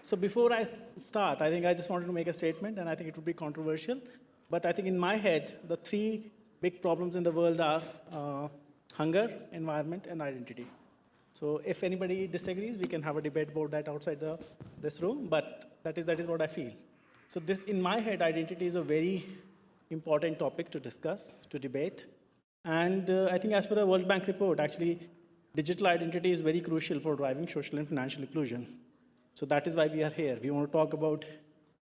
So before I start, I think I just wanted to make a statement, and I think it would be controversial. But I think in my head, the three big problems in the world are hunger, environment, and identity. So if anybody disagrees, we can have a debate about that outside this room, but that is what I feel. So this, in my head, identity is a very important topic to discuss, to debate. And I think as per a World Bank report, actually, digital identity is very crucial for driving social and financial inclusion. So that is why we are here. We want to talk about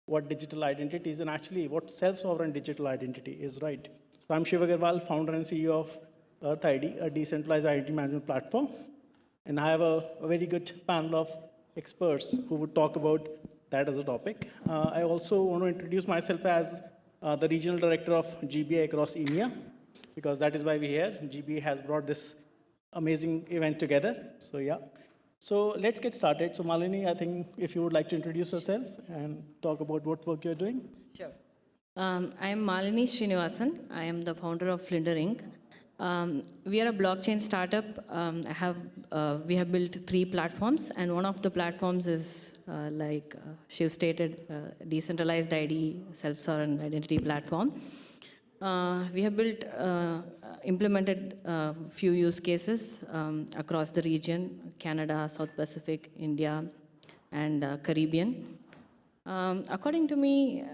what digital identity is and actually what self-sovereign digital identity is, right? So I'm Shiv Agarwal, founder and CEO of EarthID, a decentralized identity management platform. And I have a very good panel of experts who would talk about that as a topic. I also want to introduce myself as the regional director of GBA across EMEA, because that is why we're here. GBA has brought this amazing event together. So yeah. So let's get started. So Malini, I think if you would like to introduce yourself and talk about what work you're doing. Sure. I am Malini Srinivasan. I am the founder of Flinder Inc. We are a blockchain startup. We have built 3 platforms, and one of the platforms is, like Shiv stated, Decentralized ID, self-sovereign identity platform. We have built, implemented a few use cases across the region, Canada, South Pacific, India, and Caribbean. According to me,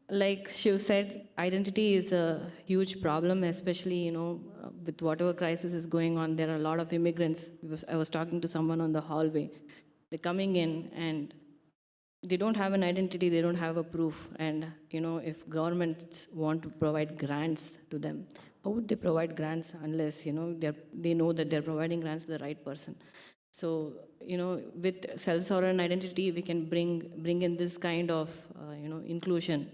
like Shiv said, identity is a huge problem, especially, with whatever crisis is going on. There are a lot of immigrants. I was talking to someone on the hallway. They're coming in and they don't have an identity, they don't have a proof. And if governments want to provide grants to them, how would they provide grants unless they know that they're providing grants to the right person? So with self-sovereign identity, we can bring in this kind of inclusion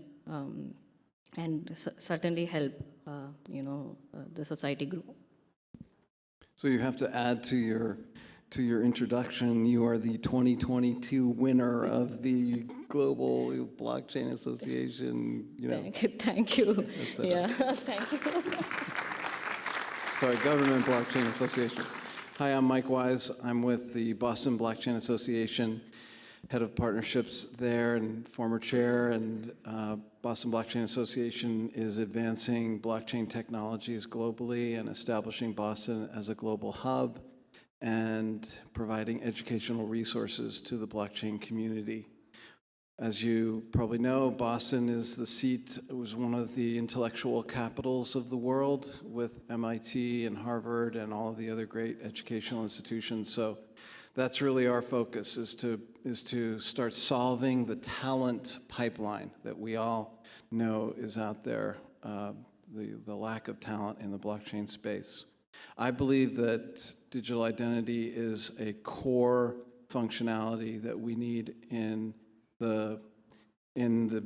and certainly help the society grow. So you have to add to your introduction, you are the 2022 winner of the Global Blockchain Association, Thank you. Yeah, thank you. Sorry, Government Blockchain Association. Hi, I'm Mike Wise. I'm with the Boston Blockchain Association, head of partnerships there and former chair, and Boston Blockchain Association is advancing blockchain technologies globally and establishing Boston as a global hub and providing educational resources to the blockchain community. As you probably know, Boston is the seat, it was one of the intellectual capitals of the world with MIT and Harvard and all of the other great educational institutions. So that's really our focus, is to start solving the talent pipeline that we all know is out there, the lack of talent in the blockchain space. I believe that digital identity is a core functionality that we need in the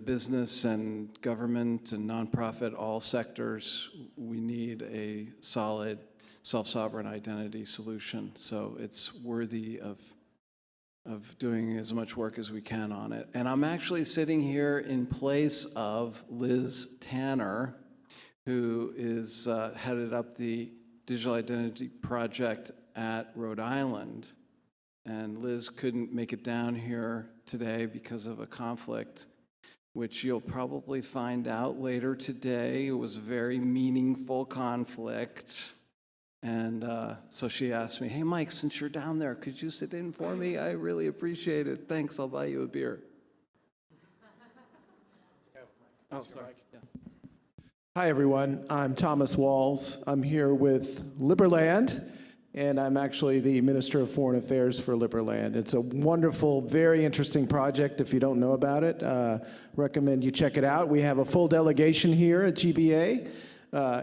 business and government and nonprofit, all sectors. We need a solid self-sovereign identity solution. So it's worthy of doing as much work as we can on it. And I'm actually sitting here in place of Liz Tanner, who is headed up the Digital Identity Project at Rhode Island. And Liz couldn't make it down here today because of a conflict, which you'll probably find out later today. It was a very meaningful conflict. And so she asked me, hey, Mike, since you're down there, could you sit in for me? I really appreciate it. Thanks, I'll buy you a beer. Oh, sorry. Yeah. Hi, everyone. I'm Thomas Walls. I'm here with Liberland, and I'm actually the Minister of Foreign Affairs for Liberland. It's a wonderful, very interesting project. If you don't know about it, recommend you check it out. We have a full delegation here at GBA,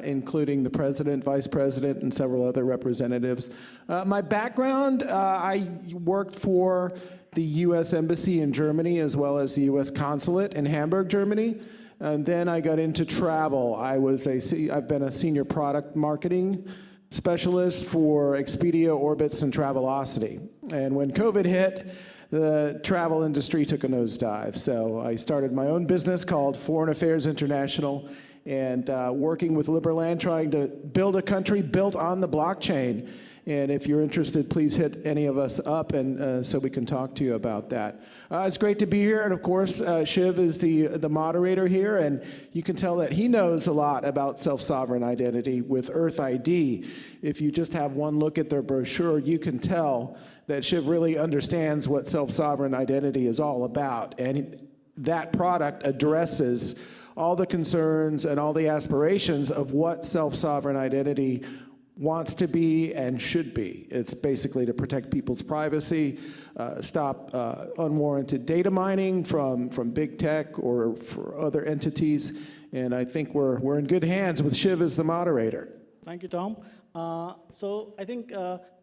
including the president, vice president, and several other representatives. My background, I worked for the U.S. Embassy in Germany, as well as the U.S. Consulate in Hamburg, Germany. And then I got into travel. I've been a senior product marketing specialist for Expedia, Orbitz, and Travelocity. And when COVID hit, the travel industry took a nosedive. So I started my own business called Foreign Affairs International, and working with Liberland, trying to build a country built on the blockchain. And if you're interested, please hit any of us up and so we can talk to you about that. It's great to be here. And of course, Shiv is the moderator here. And you can tell that he knows a lot about self-sovereign identity with Earth ID. If you just have one look at their brochure, you can tell that Shiv really understands what self-sovereign identity is all about. And that product addresses all the concerns and all the aspirations of what self-sovereign identity wants to be and should be. It's basically to protect people's privacy, stop unwarranted data mining from big tech or for other entities. And I think we're in good hands with Shiv as the moderator. Thank you, Tom. So I think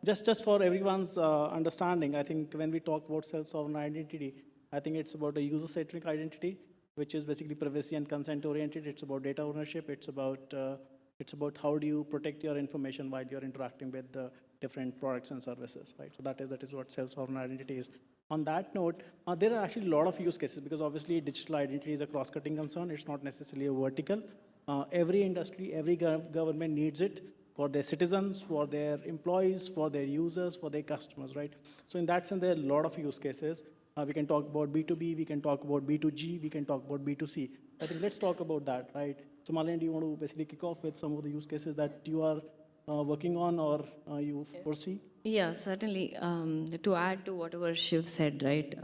just for everyone's understanding, I think when we talk about self-sovereign identity, I think it's about a user-centric identity, which is basically privacy and consent-oriented. It's about data ownership. It's about how do you protect your information while you're interacting with the different products and services, right? So that is what self-sovereign identity is. On that note, there are actually a lot of use cases because obviously digital identity is a cross-cutting concern. It's not necessarily a vertical. Every industry, every government needs it for their citizens, for their employees, for their users, for their customers, right? So in that sense, there are a lot of use cases. We can talk about B2B, we can talk about B2G, we can talk about B2C. I think let's talk about that, right? So Malini, do you want to basically kick off with some of the use cases that you are working on or you foresee? Yeah, certainly. To add to whatever Shiv said, right?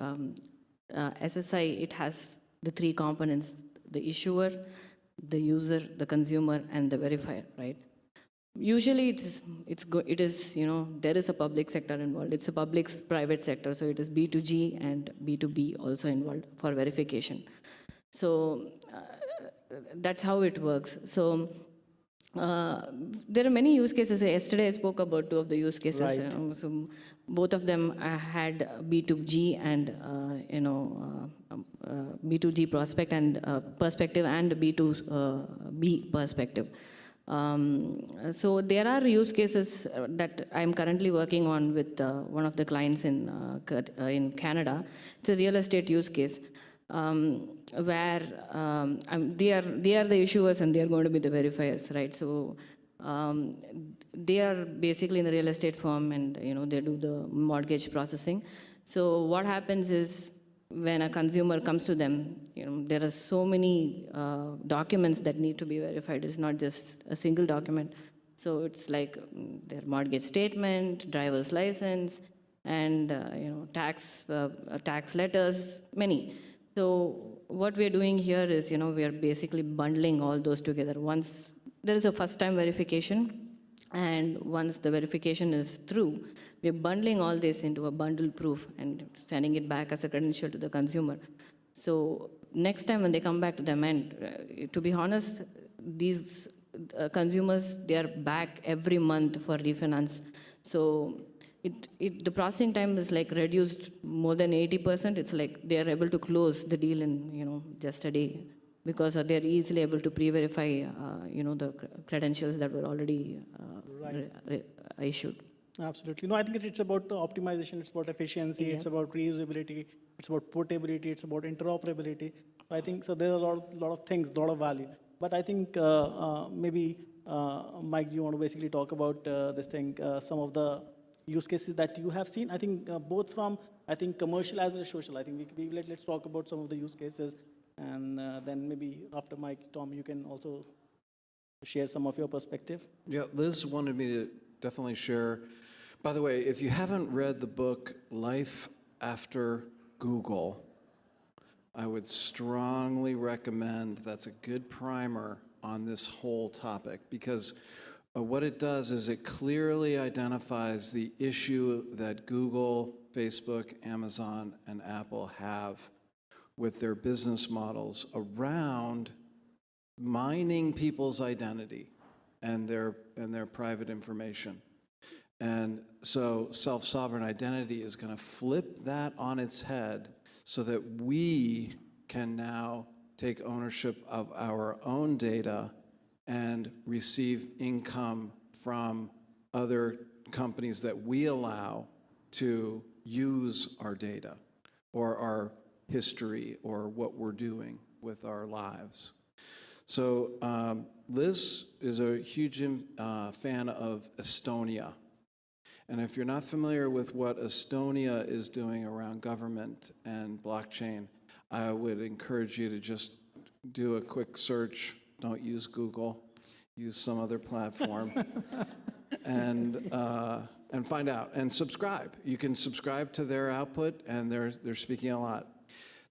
SSI, it has the three components: the issuer, the user, the consumer, and the verifier, right? Usually it is, you know, there is a public sector involved. It's a public-private sector, so it is B2G and B2B also involved for verification. So that's how it works. So there are many use cases. Yesterday I spoke about two of the use cases. Right. So both of them had B2G and B2G prospect and perspective and B2B perspective. So there are use cases that I'm currently working on with one of the clients in Canada. It's a real estate use case where they are the issuers and they are going to be the verifiers, right? So they are basically in the real estate firm and they do the mortgage processing. So what happens is, when a consumer comes to them, there are so many documents that need to be verified. It's not just a single document. So it's like their mortgage statement, driver's license, and tax letters, many. So what we're doing here is, we are basically bundling all those together. Once there is a first-time verification, and once the verification is through, we're bundling all this into a bundle proof and sending it back as a credential to the consumer. So next time when they come back to them, and to be honest, these consumers, they are back every month for refinance. So the processing time is like reduced more than 80%. It's like they are able to close the deal in just a day, because they're easily able to pre-verify the credentials that were already issued. Absolutely. No, I think it's about optimization, it's about efficiency, Yeah. it's about reusability, it's about portability, it's about interoperability. I think so there are a lot of things, a lot of value. But I think maybe, Mike, do you want to basically talk about this thing, some of the use cases that you have seen? I think both from, commercial as well as social. I think let's talk about some of the use cases. And then maybe after Mike, Tom, you can also share some of your perspective. Yeah, Liz wanted me to definitely share. By the way, if you haven't read the book Life After Google, I would strongly recommend. That's a good primer on this whole topic, because what it does is it clearly identifies the issue that Google, Facebook, Amazon, and Apple have with their business models around mining people's identity and their private information. And so self-sovereign identity is going to flip that on its head so that we can now take ownership of our own data and receive income from other companies that we allow to use our data or our history or what we're doing with our lives. So Liz is a huge fan of Estonia. And if you're not familiar with what Estonia is doing around government and blockchain, I would encourage you to just do a quick search. Don't use Google. Use some other platform. And find out. And subscribe. You can subscribe to their output, and they're speaking a lot.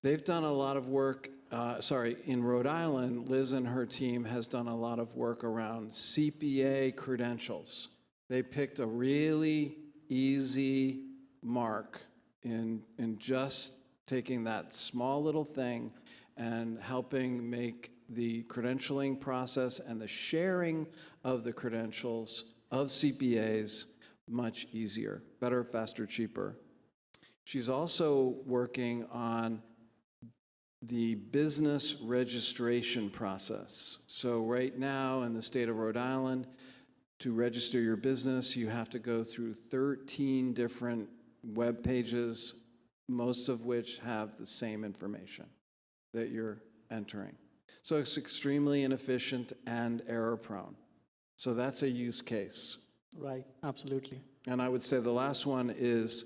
They've done a lot of work, in Rhode Island, Liz and her team has done a lot of work around CPA credentials. They picked a really easy mark in just taking that small little thing and helping make the credentialing process and the sharing of the credentials of CPAs much easier, better, faster, cheaper. She's also working on the business registration process. So right now in the state of Rhode Island, to register your business, you have to go through 13 different web pages, most of which have the same information that you're entering. So it's extremely inefficient and error-prone. So that's a use case. Right, absolutely. And I would say the last one is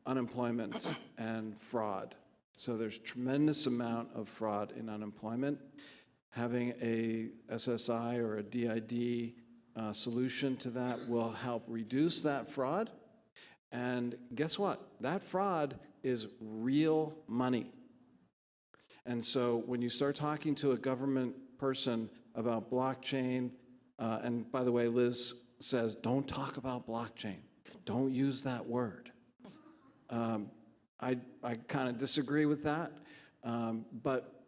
unemployment and fraud. So there's tremendous amount of fraud in unemployment. Having a SSI or a DID solution to that will help reduce that fraud. And guess what? That fraud is real money. And so when you start talking to a government person about blockchain, and by the way, Liz says, don't talk about blockchain. Don't use that word. I kind of disagree with that. But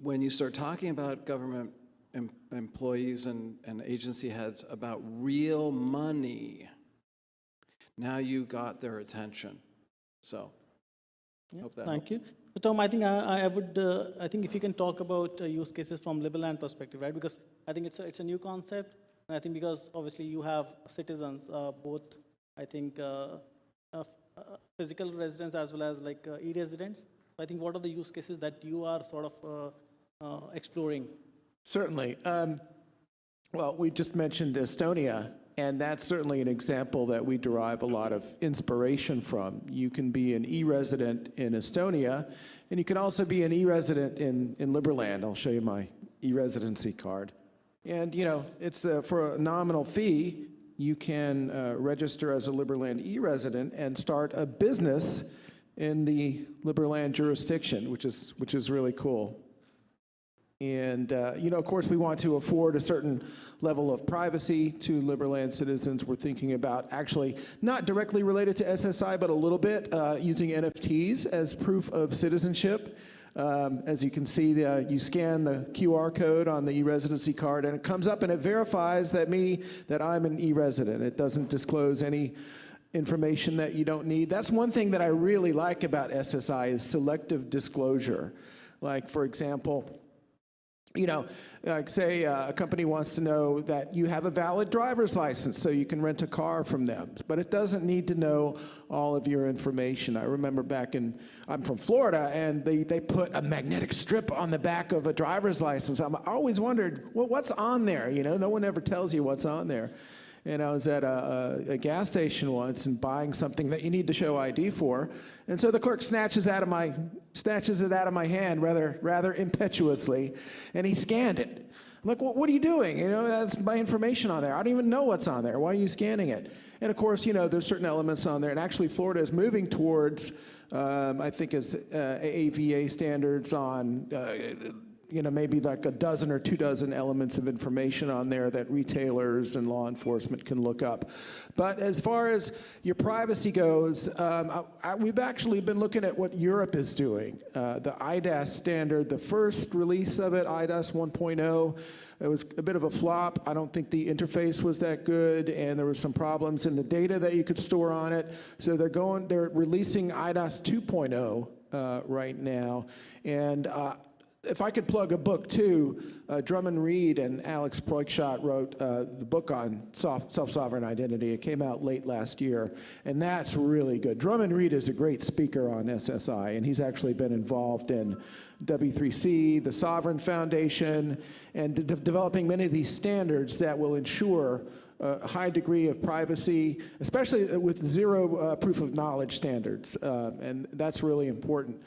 when you start talking about government employees and agency heads about real money, now you got their attention. So, hope that Thank helps. you. So Tom, I think I think if you can talk about use cases from Liberland perspective, right? Because I think it's a new concept, and I think because obviously you have citizens, both I think physical residents as well as like e-residents. So I think what are the use cases that you are sort of exploring? Certainly. Well, we just mentioned Estonia, and that's certainly an example that we derive a lot of inspiration from. You can be an e-resident in Estonia, and you can also be an e-resident in Liberland. I'll show you my e-residency card. And, you know, it's for a nominal fee, you can register as a Liberland e-resident and start a business in the Liberland jurisdiction, which is really cool. And, you know, of course, we want to afford a certain level of privacy to Liberland citizens. We're thinking about actually not directly related to SSI, but a little bit using NFTs as proof of citizenship. As you can see, you scan the QR code on the e-residency card, and it comes up and it verifies that I'm an e-resident. It doesn't disclose any information that you don't need. That's one thing that I really like about SSI is selective disclosure. Like, for example, you know, like say a company wants to know that you have a valid driver's license so you can rent a car from them, but it doesn't need to know all of your information. I remember I'm from Florida, and they put a magnetic strip on the back of a driver's license. I always wondered, well, what's on there? You know, no one ever tells you what's on there. And I was at a gas station once and buying something that you need to show ID for. And so the clerk snatches it out of my hand rather impetuously, and he scanned it. I'm like, well, what are you doing? You know, that's my information on there. I don't even know what's on there. Why are you scanning it? And of course, you know, there's certain elements on there. And actually, Florida is moving towards, I think it's AVA standards on you know, maybe like a dozen or 2 dozen elements of information on there that retailers and law enforcement can look up. But as far as your privacy goes, we've actually been looking at what Europe is doing. The IDAS standard, the first release of it, IDAS 1.0, it was a bit of a flop. I don't think the interface was that good, and there were some problems in the data that you could store on it. So they're releasing IDAS 2.0 right now. And if I could plug a book too, Drummond Reed and Alex Proikschat wrote the book on self-sovereign identity. It came out late last year, and that's really good. Drummond Reed is a great speaker on SSI, and he's actually been involved in W3C, the Sovereign Foundation, and developing many of these standards that will ensure a high degree of privacy, especially with zero proof of knowledge standards. And that's really important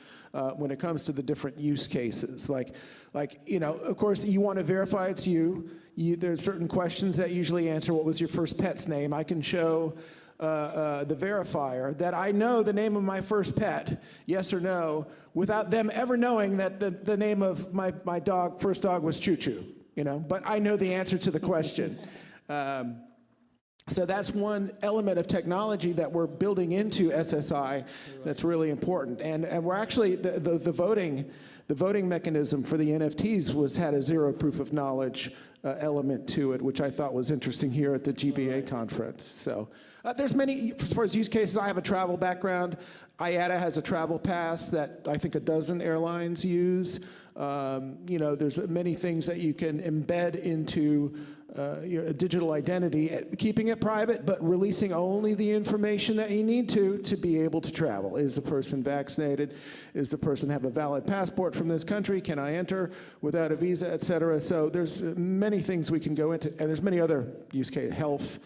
when it comes to the different use cases. Like, of course, you want to verify it's you. There's certain questions that usually answer, what was your first pet's name? I can show the verifier that I know the name of my first pet, yes or no, without them ever knowing that the name of my first dog was Choo Choo, but I know the answer to the question. So that's one element of technology that we're building into SSI that's really important. And we're actually, the voting mechanism for the NFTs had a zero proof of knowledge element to it, which I thought was interesting here at the GBA conference. So there's many, as far as use cases, I have a travel background. IATA has a travel pass that I think a dozen airlines use. There's many things that you can embed into your digital identity, keeping it private, but releasing only the information that you need to be able to travel. Is the person vaccinated? Is the person have a valid passport from this country? Can I enter without a visa, et cetera? So there's many things we can go into, and there's many other use cases, health,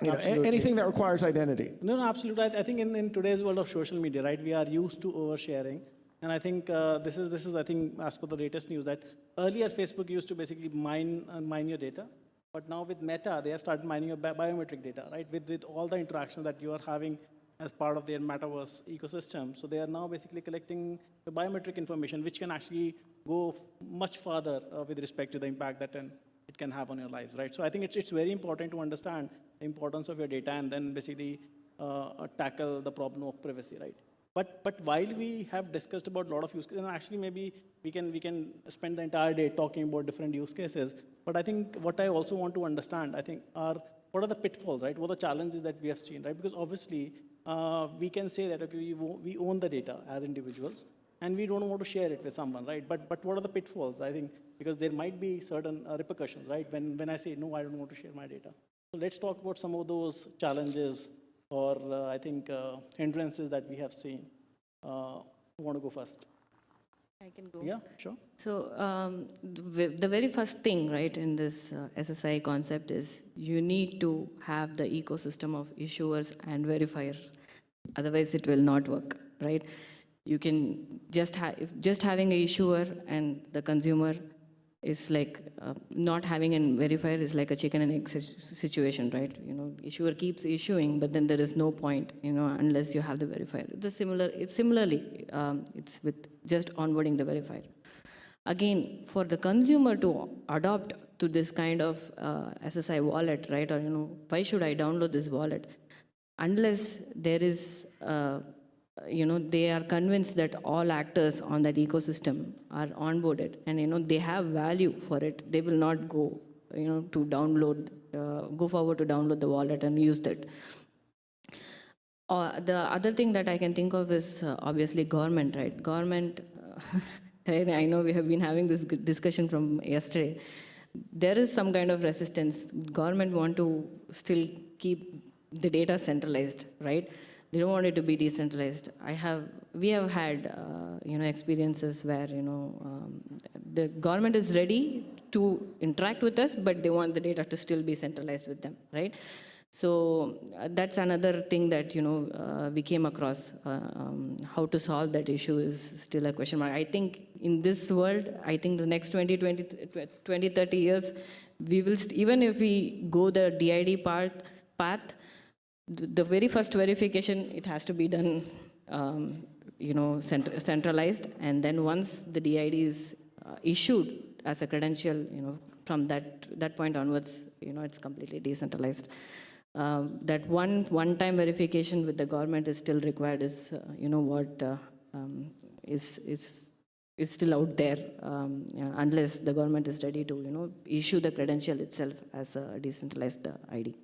anything that requires identity. No, absolutely. I think in today's world of social media, right, we are used to oversharing. And I think this is I think, as per the latest news, that earlier Facebook used to basically mine your data. But now with Meta, they have started mining your biometric data, right? With all the interactions that you are having as part of their metaverse ecosystem. So they are now basically collecting the biometric information, which can actually go much further with respect to the impact that it can have on your lives, right? So I think it's very important to understand the importance of your data and then basically tackle the problem of privacy, right? But while we have discussed about a lot of use cases, and actually maybe we can spend the entire day talking about different use cases, but I think what I also want to understand, I think, are what are the pitfalls, right? What are the challenges that we have seen, right? Because obviously, we can say that, okay, we own the data as individuals, and we don't want to share it with someone, right? But what are the pitfalls, I think, because there might be certain repercussions, right? When I say, no, I don't want to share my data. So let's talk about some of those challenges or I think hindrances that we have seen. Who want to go first? I can go. Yeah, sure. So the very first thing, right, in this SSI concept is you need to have the ecosystem of issuers and verifiers. Otherwise, it will not work, right? You can just having an issuer and the consumer is like not having a verifier is like a chicken and egg situation, right? Issuer keeps issuing, but then there is no point, unless you have the verifier. Similarly, it's with just onboarding the verifier. Again, for the consumer to adopt to this kind of SSI wallet, right? Or why should I download this wallet? Unless there is they are convinced that all actors on that ecosystem are onboarded and they have value for it, they will not go to download, go forward to download the wallet and use that. The other thing that I can think of is obviously government, right? Government, I know we have been having this discussion from yesterday. There is some kind of resistance. Government want to still keep the data centralized, right? They don't want it to be decentralized. We have had, experiences where, the government is ready to interact with us, but they want the data to still be centralized with them, right? So that's another thing that, we came across. How to solve that issue is still a question mark. I think in this world, I think the next 20, 30 years, we will, even if we go the DID path, the very first verification, it has to be done, centralized. And then once the DID is issued as a credential, from that point onwards, it's completely decentralized. That one-time verification with the government is still required is, is still out there, unless the government is ready to, issue the credential itself as a decentralized ID.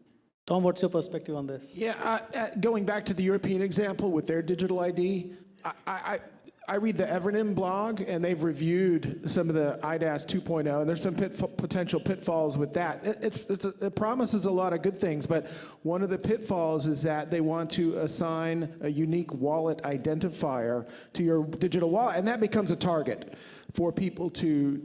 Tom, what's your perspective on this? Yeah, going back to the European example with their digital ID, I read the Evernym blog, and they've reviewed some of the IDAS 2.0, and there's some potential pitfalls with that. It promises a lot of good things, but one of the pitfalls is that they want to assign a unique wallet identifier to your digital wallet, and that becomes a target for people to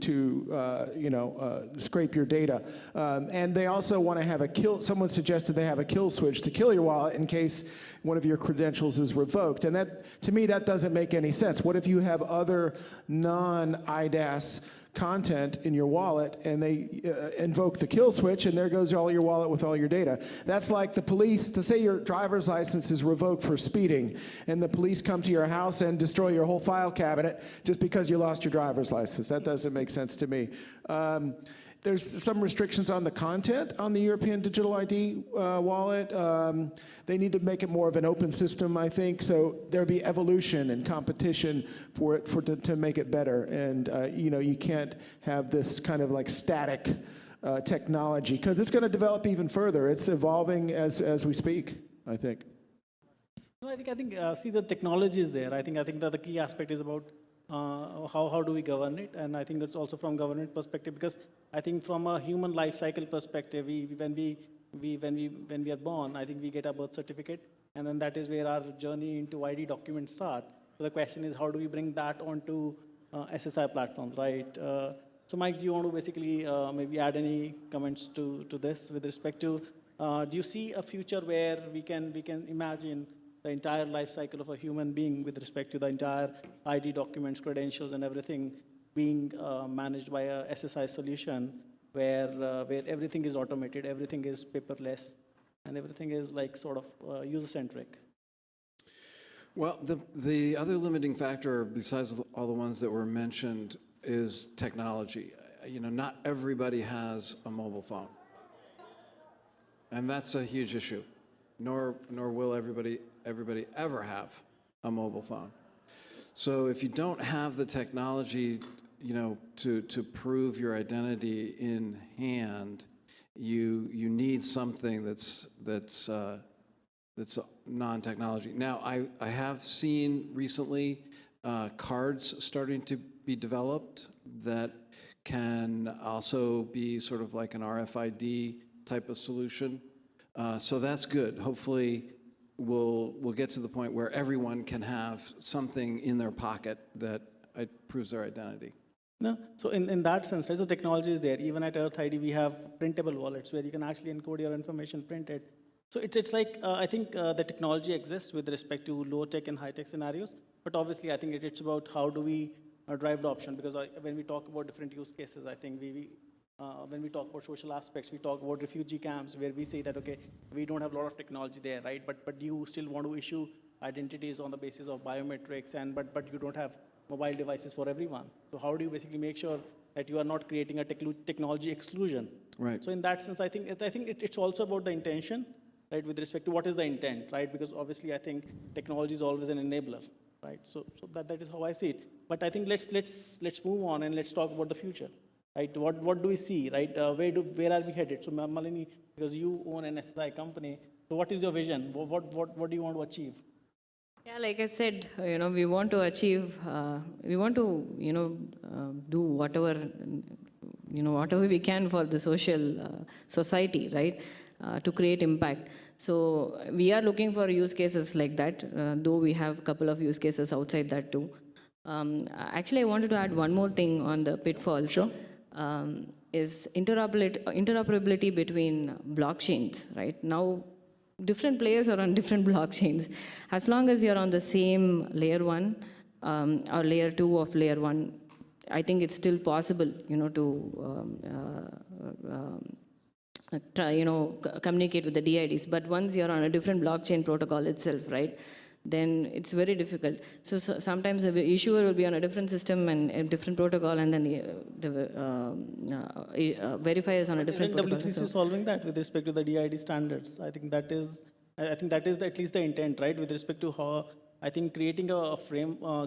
scrape your data. And they also want to have a kill, someone suggested they have a kill switch to kill your wallet in case one of your credentials is revoked. And that, to me, that doesn't make any sense. What if you have other non-IDAS content in your wallet and they invoke the kill switch and there goes all your wallet with all your data? That's like the police, to say your driver's license is revoked for speeding and the police come to your house and destroy your whole file cabinet just because you lost your driver's license. That doesn't make sense to me. There's some restrictions on the content on the European Digital ID wallet. They need to make it more of an open system, I think, so there'll be evolution and competition for it to make it better. And you can't have this kind of like static technology because it's going to develop even further. It's evolving as we speak, I think. No, I think see, the technology is there. I think that the key aspect is about how do we govern it, and I think it's also from government perspective, because I think from a human life cycle perspective, when we are born, I think we get a birth certificate, and then that is where our journey into ID documents start. So the question is, how do we bring that onto SSI platforms, right? So Mike, do you want to basically maybe add any comments to this with respect to, do you see a future where we can imagine the entire life cycle of a human being with respect to the entire ID documents, credentials, and everything being managed by a SSI solution where everything is automated, everything is paperless, and everything is like sort of user-centric? Well, the other limiting factor, besides all the ones that were mentioned, is technology. Not everybody has a mobile phone, and that's a huge issue. Nor will everybody ever have a mobile phone. So if you don't have the technology, to prove your identity in hand, you need something that's non-technology. Now, I have seen recently cards starting to be developed that can also be sort of like an RFID type of solution. So that's good. Hopefully, we'll get to the point where everyone can have something in their pocket that proves their identity. No, so in that sense, right, so technology is there. Even at Earth ID, we have printable wallets where you can actually encode your information printed. So it's like, I think the technology exists with respect to low-tech and high-tech scenarios, but obviously I think it's about how do we drive adoption, because when we talk about different use cases, I think when we talk about social aspects, we talk about refugee camps where we say that, okay, we don't have a lot of technology there, right? But you still want to issue identities on the basis of biometrics, but you don't have mobile devices for everyone. So how do you basically make sure that you are not creating a technology exclusion? Right. So in that sense, I think it's also about the intention, right, with respect to what is the intent, right? Because obviously I think technology is always an enabler, right? So that is how I see it. But I think let's move on and let's talk about the future. Right? What do we see, right? Where are we headed? So Malini, because you own an SSI company, so what is your vision? What do you want to achieve? Yeah, like I said, we want to achieve, we want to, do whatever we can for the society, right? To create impact. So we are looking for use cases like that, though we have a couple of use cases outside that too. Actually, I wanted to add one more thing on the pitfalls. Sure. Is interoperability between blockchains, right? Now, different players are on different blockchains. As long as you're on the same layer 1 or layer 2 of layer 1, I think it's still possible, to communicate with the DIDs. But once you're on a different blockchain protocol itself, right, then it's very difficult. So sometimes the issuer will be on a different system and a different protocol, and then the verifier is on a different protocol. W3C is solving that with respect to the DID standards. I think that is at least the intent, right, with respect to how, I think creating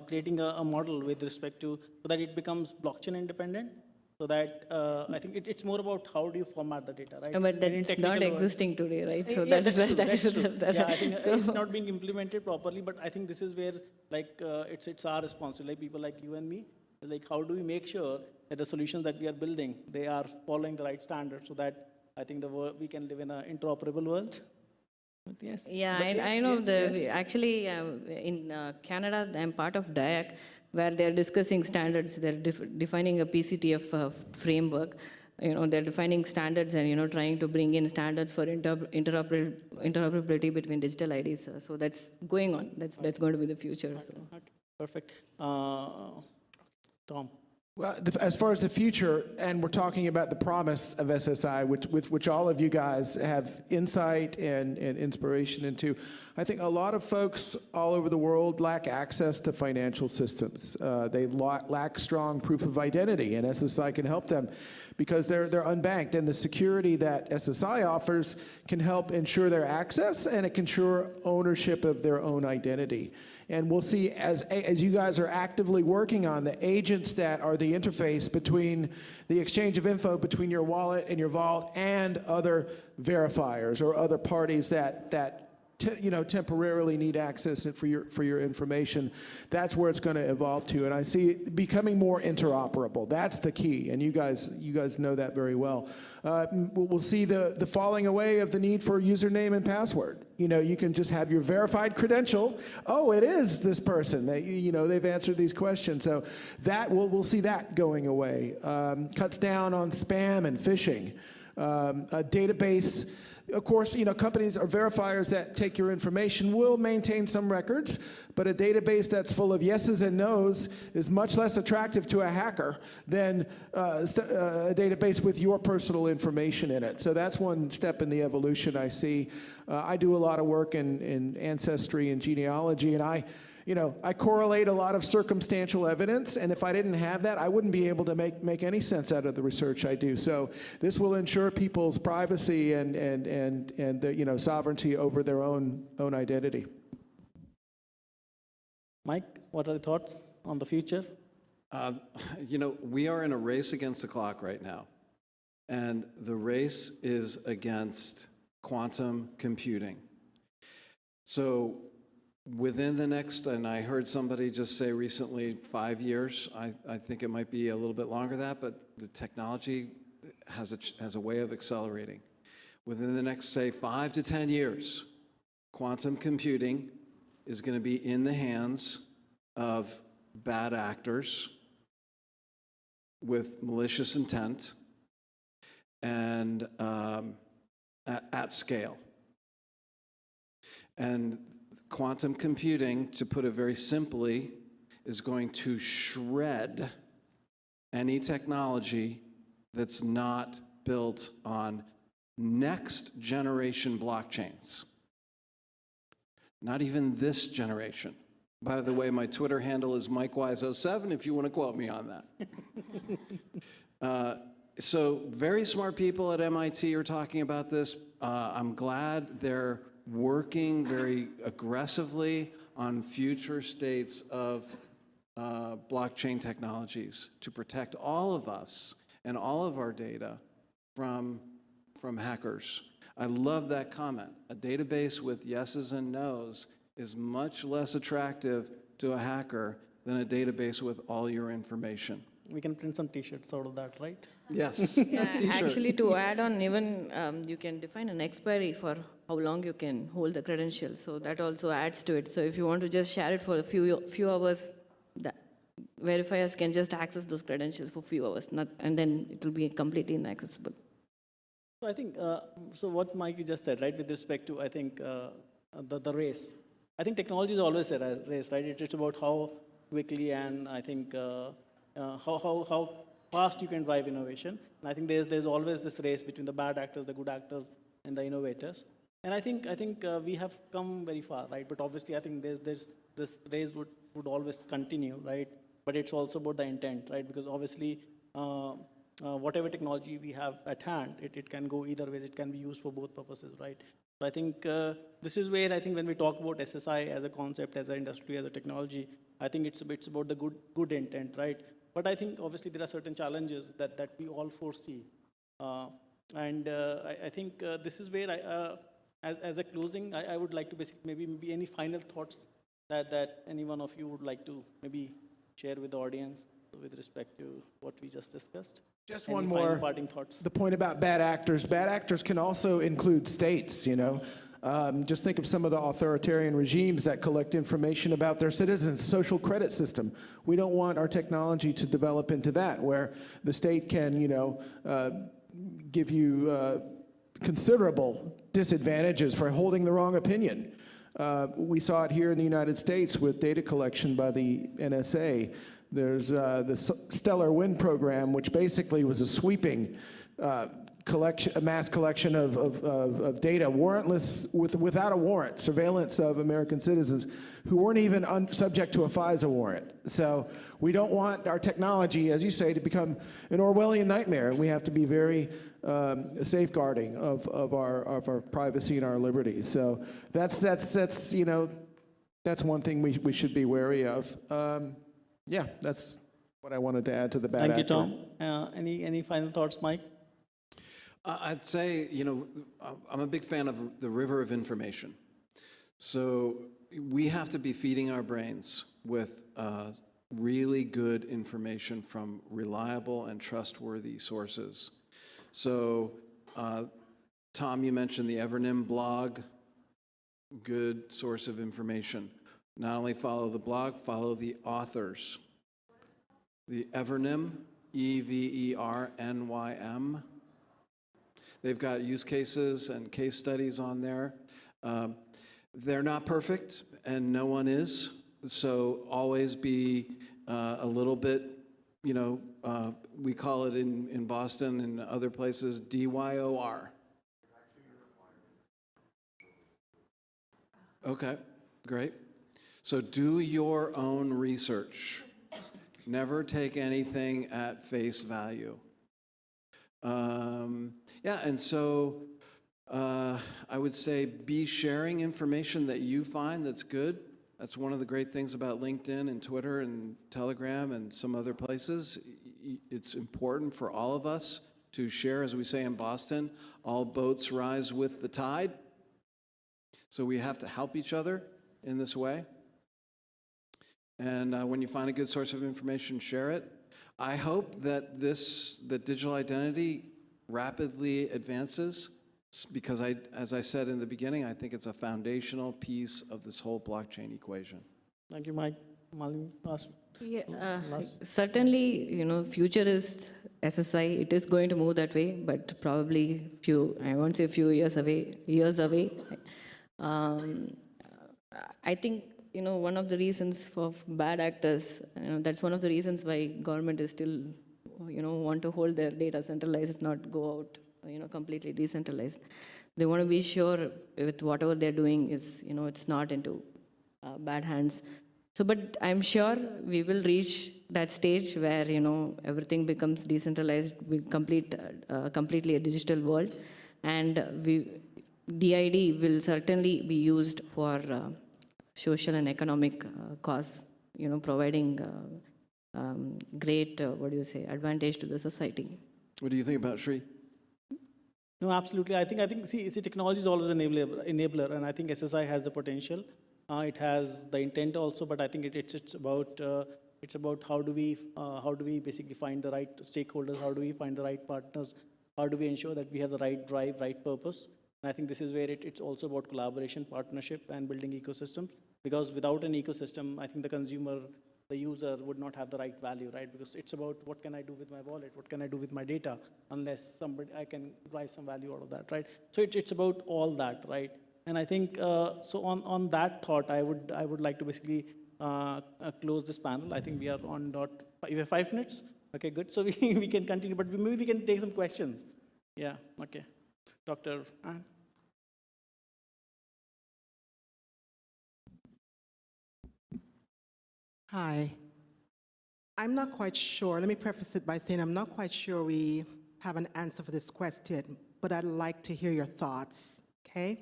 creating a model with respect to, so that it becomes blockchain independent. So that I think it's more about how do you format the data, right? But that's not existing today, right? So yeah, that's true. yeah, I think it's not being implemented properly, but I think this is where it's our responsibility, like people like you and me, like how do we make sure that the solutions that we are building, they are following the right standards, so that I think we can live in an interoperable world. Yes. Yeah, But I yes, know yes, yes. actually in Canada, I'm part of DIAC, where they're discussing standards. They're defining a PCTF framework. They're defining standards and trying to bring in standards for interoperability between digital IDs. So that's going on. That's going to be the future. So. Okay, perfect. Tom. Well, as far as the future, and we're talking about the promise of SSI, which all of you guys have insight and inspiration into, I think a lot of folks all over the world lack access to financial systems. They lack strong proof of identity, and SSI can help them because they're unbanked. And the security that SSI offers can help ensure their access, and it can ensure ownership of their own identity. And we'll see, as you guys are actively working on the agents that are the interface between the exchange of info between your wallet and your vault and other verifiers or other parties that temporarily need access for your information. That's where it's going to evolve to, and I see it becoming more interoperable. That's the key, and you guys know that very well. We'll see the falling away of the need for username and password. You can just have your verified credential. Oh, it is this person. They've answered these questions. So that we'll see that going away. Cuts down on spam and phishing. A database. Of course, companies or verifiers that take your information will maintain some records, but a database that's full of yeses and nos is much less attractive to a hacker than a database with your personal information in it. So that's one step in the evolution I see. I do a lot of work in ancestry and genealogy, and I correlate a lot of circumstantial evidence, and if I didn't have that, I wouldn't be able to make any sense out of the research I do. So this will ensure people's privacy and the, sovereignty over their own identity. Mike, what are your thoughts on the future? We are in a race against the clock right now, and the race is against quantum computing. So within the next, and I heard somebody just say recently, 5 years. I think it might be a little bit longer than that, but the technology has a way of accelerating. Within the next, say, 5 to 10 years, quantum computing is going to be in the hands of bad actors with malicious intent and at scale. And quantum computing, to put it very simply, is going to shred any technology that's not built on next generation blockchains. Not even this generation. By the way, my Twitter handle is MikeWise07 if you want to quote me on that. So very smart people at MIT are talking about this. I'm glad they're working very aggressively on future states of blockchain technologies to protect all of us and all of our data from hackers. I love that comment. A database with yeses and nos is much less attractive to a hacker than a database with all your information. We can print some T-shirts out of that, right? Yes. Yeah, actually, to add on, even you can define an expiry for how long you can hold the credentials. So that also adds to it. So if you want to just share it for a few hours, the verifiers can just access those credentials for a few hours, and then it will be completely inaccessible. So I think, so what Mike you just said, right, with respect to, I think, the race. I think technology is always a race, right? It's about how quickly and I think how fast you can drive innovation. And I think there's always this race between the bad actors, the good actors, and the innovators. And I think we have come very far, right? But obviously, I think there's this race would always continue, right? But it's also about the intent, right? Because obviously, whatever technology we have at hand, it can go either ways. It can be used for both purposes, right? So I think this is where I think when we talk about SSI as a concept, as an industry, as a technology, I think it's about the good intent, right? But I think obviously there are certain challenges that we all foresee. I think this is where as a closing, I would like to basically maybe any final thoughts that any one of you would like to maybe share with the audience with respect to what we just discussed. Just Any one final more. parting thoughts. The point about bad actors. Bad actors can also include states, Just think of some of the authoritarian regimes that collect information about their citizens, social credit system. We don't want our technology to develop into that, where the state can, give you considerable disadvantages for holding the wrong opinion. We saw it here in the United States with data collection by the NSA. There's the Stellar Wind program, which basically was a sweeping a mass collection of data, warrantless, without a warrant, surveillance of American citizens who weren't even subject to a FISA warrant. So we don't want our technology, as you say, to become an Orwellian nightmare. We have to be very safeguarding of our privacy and our liberties. So that's one thing we should be wary of. Yeah, that's what I wanted to add to the bad Thank actor. you, Tom. Any final thoughts, Mike? I'd say, I'm a big fan of the river of information. So we have to be feeding our brains with really good information from reliable and trustworthy sources. So, Tom, you mentioned the Evernym blog, good source of information. Not only follow the blog, follow the authors. The Evernym, Evernym. They've got use cases and case studies on there. They're not perfect, and no one is. So always be a little bit, we call it in Boston and other places, DYOR. Okay, great. So do your own research. Never take anything at face value. Yeah, and so I would say be sharing information that you find that's good. That's one of the great things about LinkedIn and Twitter and Telegram and some other places. It's important for all of us to share, as we say in Boston, all boats rise with the tide. So we have to help each other in this way. And when you find a good source of information, share it. I hope that that digital identity rapidly advances, because as I said in the beginning, I think it's a foundational piece of this whole blockchain equation. Thank you, Mike. Malini, last. Yeah, certainly, future is SSI. It is going to move that way, but probably I won't say few years away. I think, one of the reasons for bad actors, that's one of the reasons why government is still, want to hold their data centralized, not go out, completely decentralized. They want to be sure with whatever they're doing is, it's not into bad hands. So, but I'm sure we will reach that stage where, everything becomes decentralized, completely a digital world, and DID will certainly be used for social and economic cause, providing great, advantage to the society. What do you think about Shri? No, absolutely. I think see, technology is always an enabler, and I think SSI has the potential. It has the intent also, but I think it's about how do we basically find the right stakeholders, how do we find the right partners, how do we ensure that we have the right drive, right purpose. And I think this is where it's also about collaboration, partnership, and building ecosystems. Because without an ecosystem, I think the consumer, the user would not have the right value, right? Because it's about what can I do with my wallet, what can I do with my data, unless I can drive some value out of that, right? So it's about all that, right? And I think, so on that thought, I would like to basically close this panel. I think we are on we have 5 minutes? Okay, good. So we can continue, but maybe we can take some questions. Yeah, okay. Dr. Ann? Hi. I'm not quite sure. Let me preface it by saying I'm not quite sure we have an answer for this question, but I'd like to hear your thoughts, okay?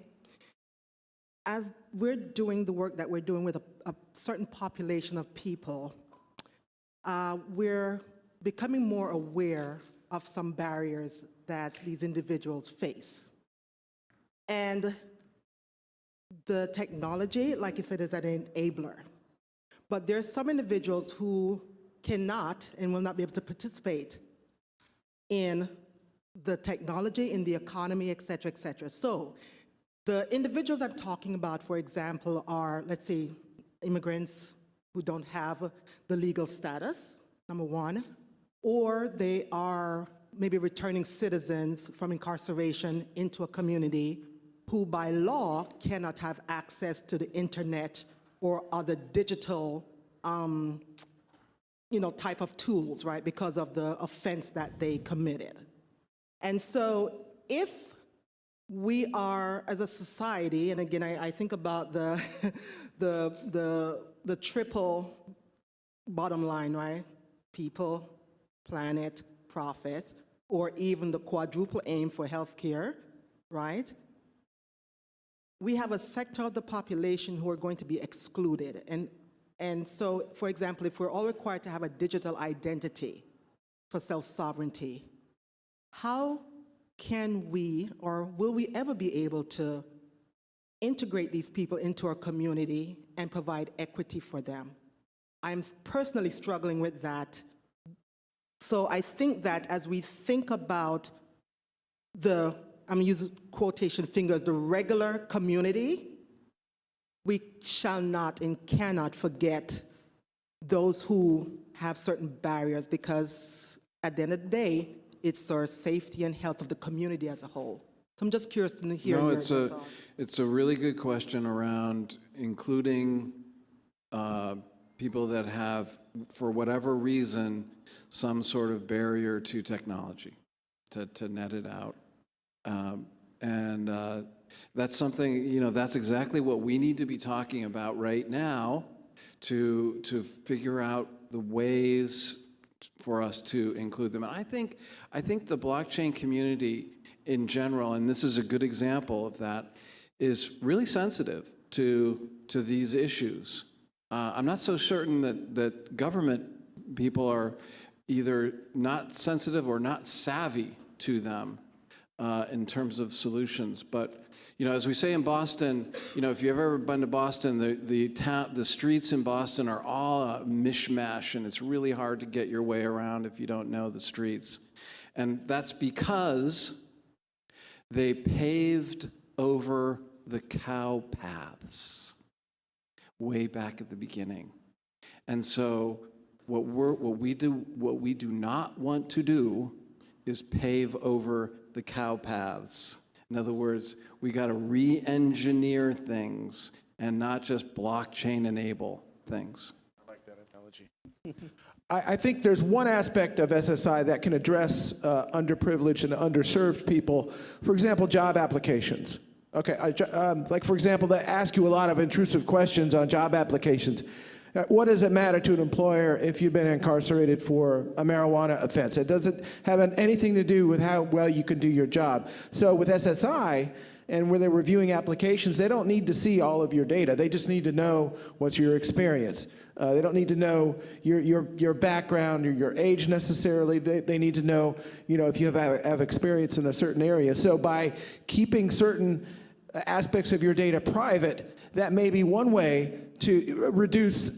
As we're doing the work that we're doing with a certain population of people, we're becoming more aware of some barriers that these individuals face. And the technology, like you said, is an enabler. But there are some individuals who cannot and will not be able to participate in the technology, in the economy, et cetera, et cetera. So The individuals I'm talking about, for example, are, let's say, immigrants who don't have the legal status, number one, or they are maybe returning citizens from incarceration into a community who by law cannot have access to the internet or other digital type of tools, right, because of the offense that they committed. And so if we are, as a society, and again, I think about the, the triple bottom line, right? People, planet, profit, or even the quadruple aim for healthcare, right? We have a sector of the population who are going to be excluded. And so, for example, if we're all required to have a digital identity for self-sovereignty, how can we, or will we ever be able to integrate these people into our community and provide equity for them? I'm personally struggling with that. So I think that as we think about the, I'm using quotation fingers, the regular community, we shall not and cannot forget those who have certain barriers, because at the end of the day, it's our safety and health of the community as a whole. So I'm just curious to hear your thoughts. It's a really good question around including people that have, for whatever reason, some sort of barrier to technology, to net it out. That's something, that's exactly what we need to be talking about right now to figure out the ways for us to include them. And I think the blockchain community in general, and this is a good example of that, is really sensitive to these issues. I'm not so certain that government people are either not sensitive or not savvy to them in terms of solutions. But as we say in Boston, if you've ever been to Boston, the streets in Boston are all a mishmash, and it's really hard to get your way around if you don't know the streets. And that's because they paved over the cow paths way back at the beginning. And so what we do not want to do is pave over the cow paths. In other words, we got to re-engineer things and not just blockchain enable things. I like that analogy. I think there's one aspect of SSI that can address underprivileged and underserved people. For example, job applications. Okay, like for example, they ask you a lot of intrusive questions on job applications. What does it matter to an employer if you've been incarcerated for a marijuana offense? It doesn't have anything to do with how well you can do your job. So with SSI, and when they're reviewing applications, they don't need to see all of your data. They just need to know what's your experience. They don't need to know your background or your age necessarily. They need to know, if you have experience in a certain area. So by keeping certain aspects of your data private, that may be one way to reduce,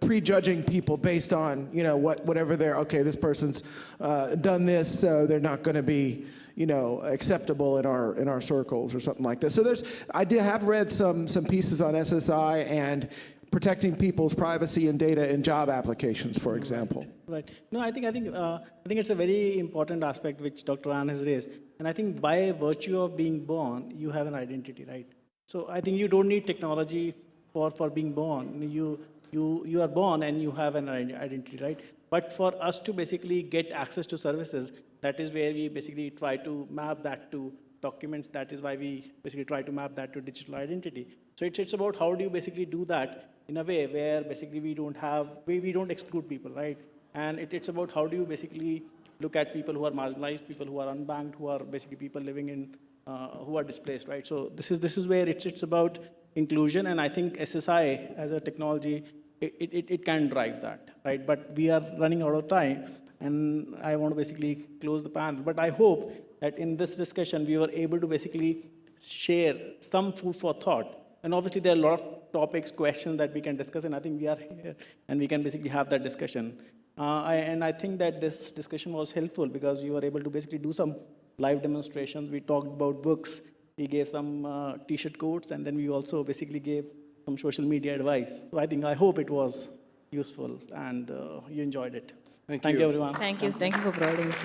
prejudging people based on, whatever this person's done this, so they're not going to be, acceptable in our circles or something like this. So I have read some pieces on SSI and protecting people's privacy and data in job applications, for example. Right. No, I think it's a very important aspect which Dr. Ann has raised, and I think by virtue of being born, you have an identity, right? So I think you don't need technology for being born. You are born and you have an identity, right? But for us to basically get access to services, that is where we basically try to map that to documents. That is why we basically try to map that to digital identity. So it's about how do you basically do that in a way where basically we don't exclude people, right? And it's about how do you basically look at people who are marginalized, people who are unbanked, who are basically people living in, who are displaced, right? So this is where it's about inclusion, and I think SSI as a technology, it can drive that, right? But we are running out of time, and I want to basically close the panel. But I hope that in this discussion, we were able to basically share some food for thought. And obviously, there are a lot of topics, questions that we can discuss, and I think we are here, and we can basically have that discussion. And I think that this discussion was helpful because you were able to basically do some live demonstrations. We talked about books, He gave some T-shirt quotes, and then we also basically gave some social media advice. So I hope it was useful and you enjoyed it. Thank Thank you. you, everyone. Thank you for providing us.